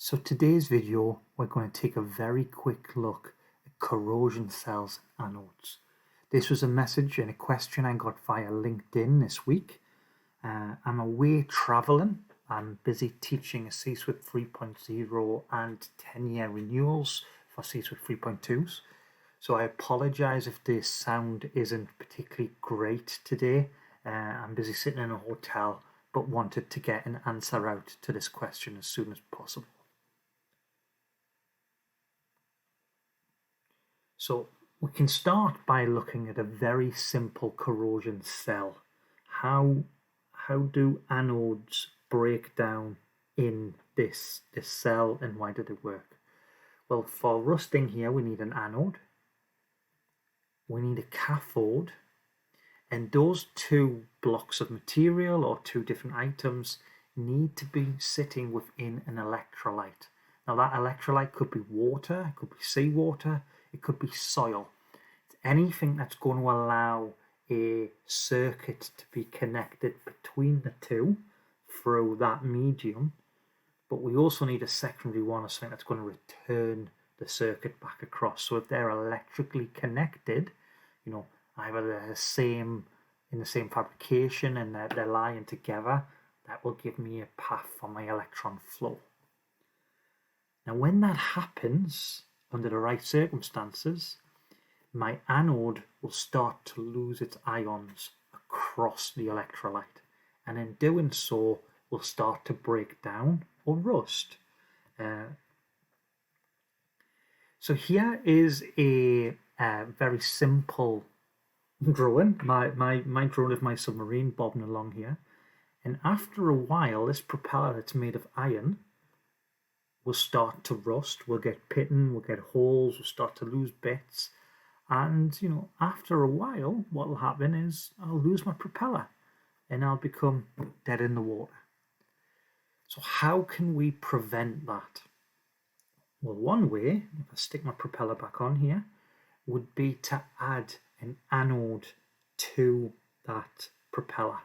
So today's video, we're going to take a very quick look at corrosion cells and anodes. This was a message and a question I got via LinkedIn this week. I'm away traveling. I'm busy teaching a C-Suite 3.0 and 10-year renewals for C-Suite 3.2s. So I apologize if the sound isn't particularly great today. I'm busy sitting in a hotel, but wanted to get an answer out to this question as soon as possible. So we can start by looking at a very simple corrosion cell. How do anodes break down in this cell, and why do they work? Well, for rusting here, we need an anode, we need a cathode, and those two blocks of material or two different items need to be sitting within an electrolyte. Now that electrolyte could be water, it could be seawater, it could be soil. It's anything that's going to allow a circuit to be connected between the two through that medium. But we also need a secondary one, or something that's going to return the circuit back across. So if they're electrically connected, either they're in the same fabrication and they're lying together, that will give me a path for my electron flow. Now when that happens, under the right circumstances, my anode will start to lose its ions across the electrolyte, and in doing so will start to break down or rust. So here is a very simple drawing, my drawing of my submarine bobbing along here, and after a while this propeller that's made of iron will start to rust, we'll get pitting, we'll get holes, we'll start to lose bits, and after a while what will happen is I'll lose my propeller and I'll become dead in the water. So how can we prevent that? Well, one way, if I stick my propeller back on here, would be to add an anode to that propeller.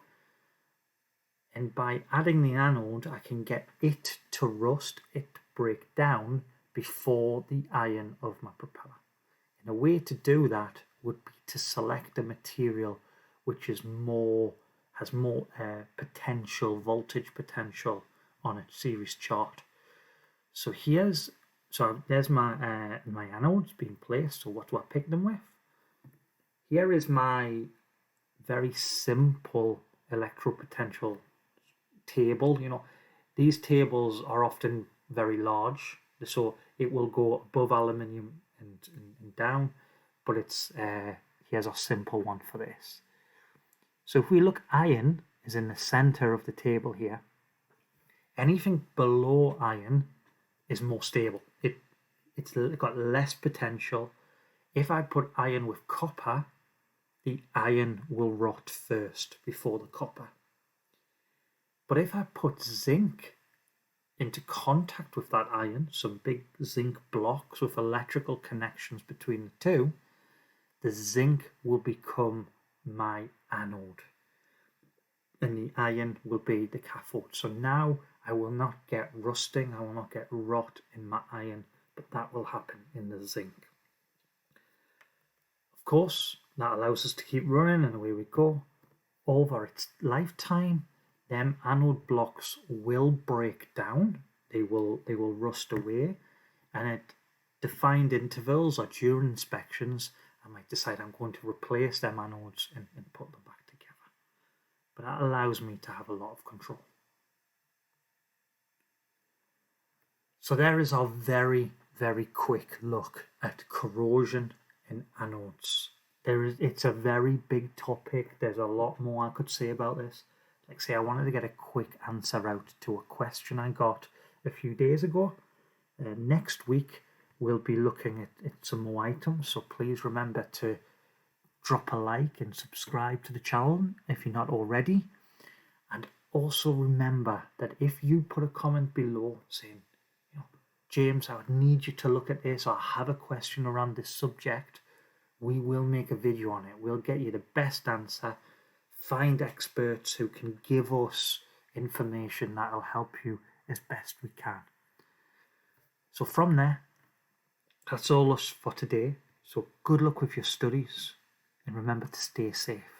And by adding the anode, I can get it to rust, it to break down before the iron of my propeller. And a way to do that would be to select a material which has more potential, voltage potential on its series chart. So there's my anodes being placed. So what do I pick them with? Here is my very simple electropotential table. These tables are often very large, so it will go above aluminium and down, but here's a simple one for this. So if we look, iron is in the center of the table here. Anything below iron is more stable. It's got less potential. If I put iron with copper, the iron will rot first before the copper. But if I put zinc into contact with that iron, some big zinc blocks with electrical connections between the two, the zinc will become my anode and the iron will be the cathode. So now I will not get rusting, I will not get rot in my iron, but that will happen in the zinc. Of course, that allows us to keep running, and away we go. Over its lifetime, them anode blocks will break down, they will rust away, and at defined intervals or during inspections I might decide I'm going to replace them anodes and put them back together. But that allows me to have a lot of control. So there is our very, very quick look at corrosion in anodes. It's a very big topic. There's a lot more I could say about this. Like say, I wanted to get a quick answer out to a question I got a few days ago. Next week we'll be looking at some more items, so please remember to drop a like and subscribe to the channel if you're not already. And also remember that if you put a comment below saying, James, I would need you to look at this, or I have a question around this subject, we will make a video on it. We'll get you the best answer, find experts who can give us information that will help you as best we can. So from there, that's all us for today. So good luck with your studies and remember to stay safe.